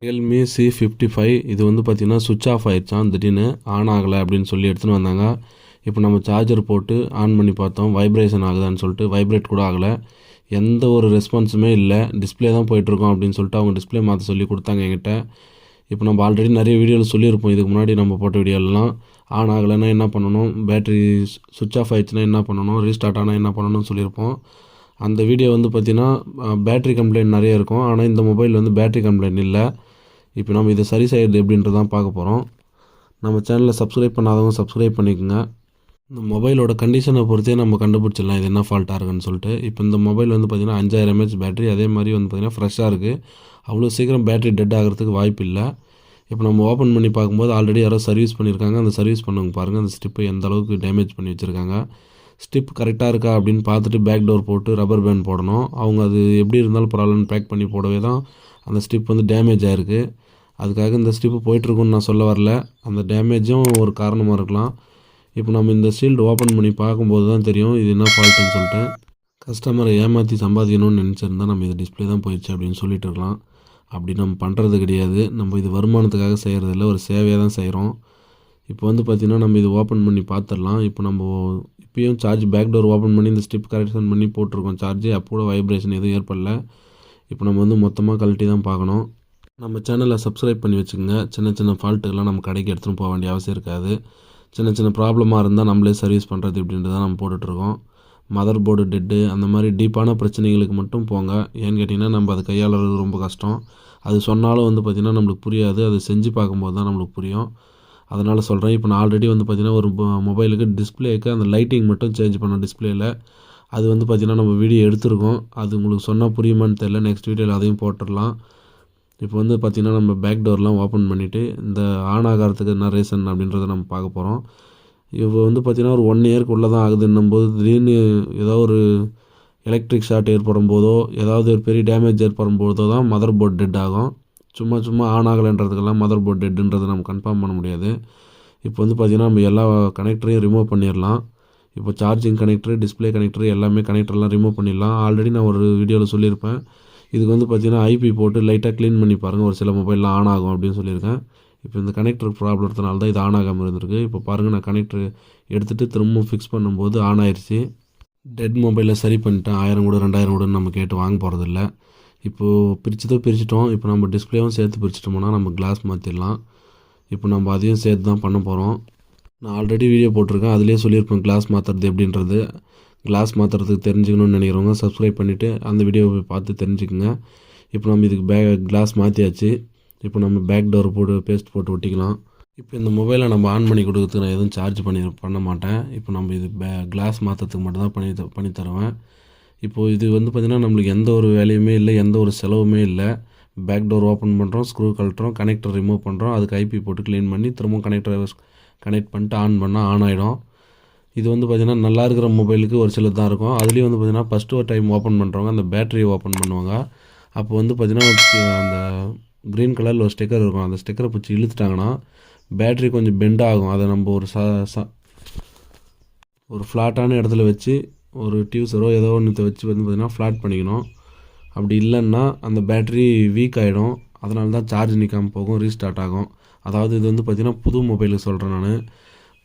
Realme C55 இது வந்து பார்த்திங்கன்னா சுவிட்ச் ஆஃப் ஆகிடுச்சான், திடீர்னு ஆன் ஆகலை அப்படின்னு சொல்லி எடுத்துன்னு வந்தாங்க. இப்போ நம்ம சார்ஜர் போட்டு ஆன் பண்ணி பார்த்தோம், வைப்ரேஷன் ஆகுதான்னு சொல்லிட்டு வைப்ரேட் கூட ஆகலை, எந்த ஒரு ரெஸ்பான்ஸுமே இல்லை, டிஸ்பிளே தான் போயிட்டுருக்கோம் அப்படின்னு சொல்லிட்டு அவங்க டிஸ்பிளே மாற்ற சொல்லி கொடுத்தாங்க என்கிட்ட. இப்போ நம்ம ஆல்ரெடி நிறைய வீடியோவில் சொல்லியிருப்போம், இதுக்கு முன்னாடி நம்ம போட்ட வீடியோலாம் ஆன் ஆகலைன்னா என்ன பண்ணணும், பேட்டரி சுவிட்ச் ஆஃப் ஆகிடுச்சுன்னா என்ன பண்ணணும், ரீஸ்டார்ட் ஆனால் என்ன பண்ணணும்னு சொல்லியிருப்போம். அந்த வீடியோ வந்து பார்த்திங்கன்னா பேட்டரி கம்ப்ளைண்ட் நிறைய இருக்கும், ஆனால் இந்த மொபைல் வந்து பேட்டரி கம்ப்ளைண்ட் இல்லை. இப்போ நம்ம இதை சரி செய்கிறது எப்படின்றதான் பார்க்க போகிறோம். நம்ம சேனலை சப்ஸ்கிரைப் பண்ணாதவங்க சப்ஸ்கிரைப் பண்ணிக்கோங்க. இந்த மொபைலோட கண்டிஷனை பொறுத்தே நம்ம கண்டுபிடிச்சிடலாம் இது என்ன ஃபால்ட்டாக இருக்குன்னு சொல்லிட்டு. இப்போ இந்த மொபைல் வந்து பார்த்திங்கன்னா 5000 mAh பேட்டரி, அதே மாதிரி வந்து பார்த்திங்கன்னா ஃப்ரெஷ்ஷாக இருக்குது, அவ்வளோ சீக்கிரம் பேட்டரி டெட் ஆகிறதுக்கு வாய்ப்பு இல்லை. இப்போ நம்ம ஓப்பன் பண்ணி பார்க்கும்போது ஆல்ரெடி யாரோ சர்வீஸ் பண்ணியிருக்காங்க, அந்த சர்வீஸ் பண்ணவங்க பாருங்கள் அந்த ஸ்டிப்பை எந்த அளவுக்கு டேமேஜ் பண்ணி வச்சுருக்காங்க. ஸ்டிப் கரெக்டாக இருக்கா அப்படின்னு பார்த்துட்டு பேக் டோர் போட்டு ரப்பர் பேண்ட் போடணும். அவங்க அது எப்படி இருந்தாலும் பரவாயில்லன்னு பேக் பண்ணி போடவே தான் அந்த ஸ்டிப் வந்து டேமேஜ் ஆகிருக்கு. அதுக்காக இந்த ஸ்டிப்பு போயிட்டுருக்குன்னு நான் சொல்ல வரல, அந்த டேமேஜும் ஒரு காரணமாக இருக்கலாம். இப்போ நம்ம இந்த ஷீல்டு ஓப்பன் பண்ணி பார்க்கும்போது தான் தெரியும் இது என்ன ஃபால்ட்டுன்னு சொல்லிட்டு. கஸ்டமரை ஏமாற்றி சம்பாதிக்கணும்னு நினச்சிருந்தா நம்ம இது டிஸ்பிளே தான் போயிடுச்சு அப்படின்னு சொல்லிட்டு இருக்கலாம். அப்படி நம்ம பண்ணுறது கிடையாது, நம்ம இது வருமானத்துக்காக செய்கிறதில்ல, ஒரு சேவையாக தான் செய்கிறோம். இப்போ வந்து பார்த்திங்கன்னா நம்ம இது ஓப்பன் பண்ணி பார்த்துடலாம். இப்போ நம்ம இப்போயும் சார்ஜ் பேக் டோர் ஓப்பன் பண்ணி இந்த ஸ்டிப் கரெக்ஷன் பண்ணி போட்டிருக்கோம் சார்ஜ், அப்போ கூட வைப்ரேஷன் எதுவும் ஏற்படல. இப்போ நம்ம வந்து மொத்தமாக கழட்டி தான் பார்க்கணும். நம்ம சேனலை சப்ஸ்கிரைப் பண்ணி வச்சுக்கோங்க, சின்ன சின்ன ஃபால்ட்டுக்கெல்லாம் நம்ம கடைக்கு எடுத்துகிட்டு போக வேண்டிய அவசியம் இருக்காது. சின்ன சின்ன ப்ராப்ளமாக இருந்தால் நம்மளே சர்வீஸ் பண்ணுறது இப்படின்றத நம்ம போட்டுட்ருக்கோம். மதர் போர்டு டெட்டு அந்த மாதிரி டீப்பான பிரச்சனைகளுக்கு மட்டும் போங்க. ஏன்னு கேட்டிங்கன்னா நம்ம அதை கையாளுறது ரொம்ப கஷ்டம். அது சொன்னாலும் வந்து பார்த்திங்கன்னா நம்மளுக்கு புரியாது, அது செஞ்சு பார்க்கும்போது தான் நம்மளுக்கு புரியும். அதனால் சொல்கிறேன். இப்போ நான் ஆல்ரெடி வந்து பார்த்திங்கன்னா ஒரு மொபைலுக்கு டிஸ்பிளேக்கு அந்த லைட்டிங் மட்டும் சேஞ்ச் பண்ண டிஸ்பிளேயில், அது வந்து பார்த்திங்கன்னா நம்ம வீடியோ எடுத்துருக்கோம். அது உங்களுக்கு சொன்னால் புரியுமான்னு தெரியல, நெக்ஸ்ட் வீடியோவில் அதையும் போட்டுடலாம். இப்போ வந்து பார்த்திங்கன்னா நம்ம பேக் டோர்லாம் ஓப்பன் பண்ணிவிட்டு இந்த ஆன் ஆகிறதுக்கு என்ன ரீசன் அப்படின்றத நம்ம பார்க்க போகிறோம். இப்போ வந்து பார்த்திங்கன்னா ஒரு 1 இயர்க்குள்ளே தான் ஆகுதுன்னும்போது திடீர்னு ஏதோ ஒரு எலக்ட்ரிக் ஷார்ட் ஏற்படும் போதோ, ஏதாவது ஒரு பெரிய டேமேஜ் ஏற்படும் போதோ தான் மதர் போர்டு டெட் ஆகும். சும்மா ஆன் ஆகலைன்றதுக்கெல்லாம் மதர் போர்டு டெட்டுன்றதை நம்ம கன்ஃபார்ம் பண்ண முடியாது. இப்போ வந்து பார்த்திங்கன்னா நம்ம எல்லா கனெக்டரையும் ரிமூவ் பண்ணிடலாம். இப்போ சார்ஜிங் கனெக்டரு, டிஸ்பிளே கனெக்டரு எல்லாமே கனெக்டர்லாம் ரிமூவ் பண்ணிடலாம். ஆல்ரெடி நான் ஒரு வீடியோவில் சொல்லியிருப்பேன், இதுக்கு வந்து பார்த்திங்கன்னா ஐபி போட்டு லைட்டாக க்ளீன் பண்ணி பாருங்கள், ஒரு சில மொபைல்லாம் ஆன் ஆகும் அப்படின்னு சொல்லியிருக்கேன். இப்போ இந்த கனெக்டர் ப்ராப்ளத்தினால தான் இது ஆன் ஆகாமல் இருந்திருக்கு. இப்போ பாருங்கள், நான் கனெக்டர் எடுத்துகிட்டு திரும்பவும் ஃபிக்ஸ் பண்ணும்போது ஆன் ஆயிடுச்சு. டெட் மொபைலில் சரி பண்ணிட்டேன், 1000 கூட 2000 கூடன்னு நம்ம கேட்டு வாங்க போகிறதில்ல. இப்போது பிரிச்சிட்டோம். இப்போ நம்ம டிஸ்பிளேவும் சேர்த்து பிரிச்சிட்டோம்னா நம்ம கிளாஸ் மாற்றிடலாம். இப்போ நம்ம அதையும் சேர்த்து தான் பண்ண போகிறோம். நான் ஆல்ரெடி வீடியோ போட்டிருக்கேன், அதிலே சொல்லியிருப்பேன் கிளாஸ் மாற்றுறது எப்படின்றது. கிளாஸ் மாற்றுறதுக்கு தெரிஞ்சுக்கணும்னு நினைக்கிறவங்க சப்ஸ்கிரைப் பண்ணிவிட்டு அந்த வீடியோவை பார்த்து தெரிஞ்சுக்கோங்க. இப்போ நம்ம இதுக்கு கிளாஸ் மாற்றியாச்சு. இப்போ நம்ம பேக் டோர் போட்டு பேஸ்ட் போட்டு ஒட்டிக்கலாம். இப்போ இந்த மொபைலை நம்ம ஆன் பண்ணி கொடுக்கறதுக்கு நான் எதுவும் சார்ஜ் பண்ண மாட்டேன். இப்போ நம்ம இது கிளாஸ் மாற்றுறதுக்கு மட்டும் தான் பண்ணி தருவேன். இப்போது இது வந்து பார்த்திங்கன்னா நம்மளுக்கு எந்த ஒரு வேலையுமே இல்லை, எந்த ஒரு செலவுமே இல்லை. பேக் டோர் ஓப்பன் பண்ணுறோம், ஸ்க்ரூ கழட்டுறோம், கனெக்டர் ரிமூவ் பண்ணுறோம், அதுக்கு ஐபி போட்டு க்ளீன் பண்ணி திரும்பவும் கனெக்டரை கனெக்ட் பண்ணிட்டு ஆன் பண்ணால் ஆன் ஆகிடும். இது வந்து பார்த்திங்கன்னா நல்லா இருக்கிற மொபைலுக்கு ஒரு சிலது தான் இருக்கும். அதுலேயும் வந்து பார்த்திங்கன்னா ஃபஸ்ட்டு ஒரு டைம் ஓப்பன் பண்ணுறவங்க அந்த பேட்டரியை ஓப்பன் பண்ணுவாங்க. அப்போ வந்து பார்த்திங்கன்னா அந்த க்ரீன் கலரில் ஒரு ஸ்டிக்கர் இருக்கும், அந்த ஸ்டிக்கரை பிடிச்சி இழுத்துட்டாங்கன்னா பேட்ரி கொஞ்சம் பெண்ட் ஆகும். அதை நம்ம ஒரு ஃப்ளாட்டான இடத்துல வச்சு ஒரு டியூசரோ ஏதோ ஒன்று வச்சு வந்து பார்த்திங்கன்னா ஃப்ளாட் பண்ணிக்கணும். அப்படி இல்லைன்னா அந்த பேட்ரி வீக் ஆகிடும், அதனால தான் சார்ஜ் நிற்காமல் போகும், ரீஸ்டார்ட் ஆகும். அதாவது இது வந்து பார்த்திங்கன்னா புது மொபைலுக்கு சொல்கிறேன் நான்.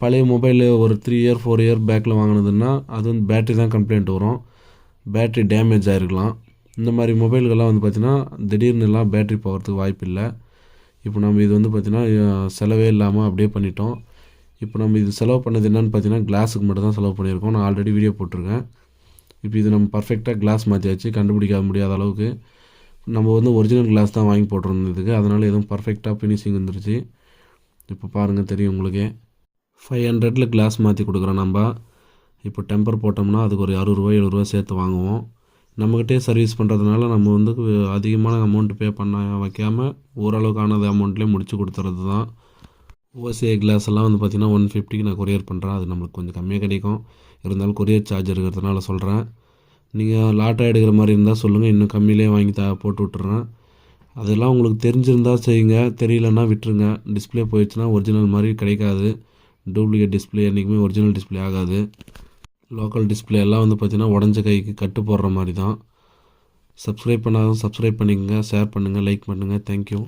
பழைய மொபைலு ஒரு 3 இயர் 4 இயர் பேக்கில் வாங்கினதுன்னா அது வந்து பேட்ரி தான் கம்ப்ளைண்ட் வரும், பேட்ரி டேமேஜ் ஆகிருக்கலாம். இந்த மாதிரி மொபைல்கள்லாம் வந்து பார்த்திங்கன்னா திடீர்னுலாம் பேட்ரி போகிறதுக்கு வாய்ப்பு இல்லை. இப்போ நம்ம இது வந்து பார்த்திங்கன்னா செலவே இல்லாமல் அப்படியே பண்ணிட்டோம். இப்போ நம்ம இது செலவு பண்ணது என்னென்னு பார்த்திங்கன்னா கிளாஸுக்கு மட்டும் தான் செலவு பண்ணியிருக்கோம். நான் ஆல்ரெடி வீடியோ போட்டிருக்கேன். இப்போ இது நம்ம பர்ஃபெக்டாக கிளாஸ் மாற்றியாச்சு, கண்டுபிடிக்க முடியாத அளவுக்கு. நம்ம வந்து ஒரிஜினல் கிளாஸ் தான் வாங்கி போட்டிருந்ததுக்கு, அதனால் எதுவும் பர்ஃபெக்டாக ஃபினிஷிங் வந்துருச்சு. இப்போ பாருங்கள் தெரியும் உங்களுக்கே. 500 கிளாஸ் மாற்றி கொடுக்குறோம் நம்ம. இப்போ டெம்பர் போட்டோம்னா அதுக்கு ஒரு 60 ரூபா 70 ரூபா சேர்த்து வாங்குவோம். நம்மக்கிட்டே சர்வீஸ் பண்ணுறதுனால நம்ம வந்து அதிகமான அமௌண்ட் பே பண்ண வைக்காமல் ஓரளவுக்கானது அமௌண்ட்லேயே முடிச்சு கொடுத்துறது தான். ஓசிஐ கிளாஸ் எல்லாம் வந்து பார்த்திங்கன்னா 150க்கு நான் கொரியர் பண்ணுறேன், அது நம்மளுக்கு கொஞ்சம் கம்மியாக கிடைக்கும். இருந்தாலும் கொரியர் சார்ஜ் இருக்கிறதுனால சொல்கிறேன். நீங்கள் லாட்டாக எடுக்கிற மாதிரி இருந்தால் சொல்லுங்கள், இன்னும் கம்மியிலே வாங்கி போட்டு விட்டுறேன். அதெல்லாம் உங்களுக்கு தெரிஞ்சிருந்தால் செய்யுங்க, தெரியலன்னா விட்டுருங்க. டிஸ்பிளே போயிடுச்சுன்னா ஒரிஜினல் மாதிரி கிடைக்காது, டூப்ளிகேட் டிஸ்பிளே என்றைக்குமே ஒரிஜினல் டிஸ்பிளே ஆகாது. லோக்கல் டிஸ்பிளே எல்லாம் வந்து பார்த்திங்கன்னா உடஞ்ச கைக்கு கட்டு போடுற மாதிரி தான். சப்ஸ்கிரைப் பண்ணாலும் சப்ஸ்கிரைப் பண்ணிக்கோங்க, ஷேர் பண்ணுங்கள், லைக் பண்ணுங்கள். தேங்க்யூ.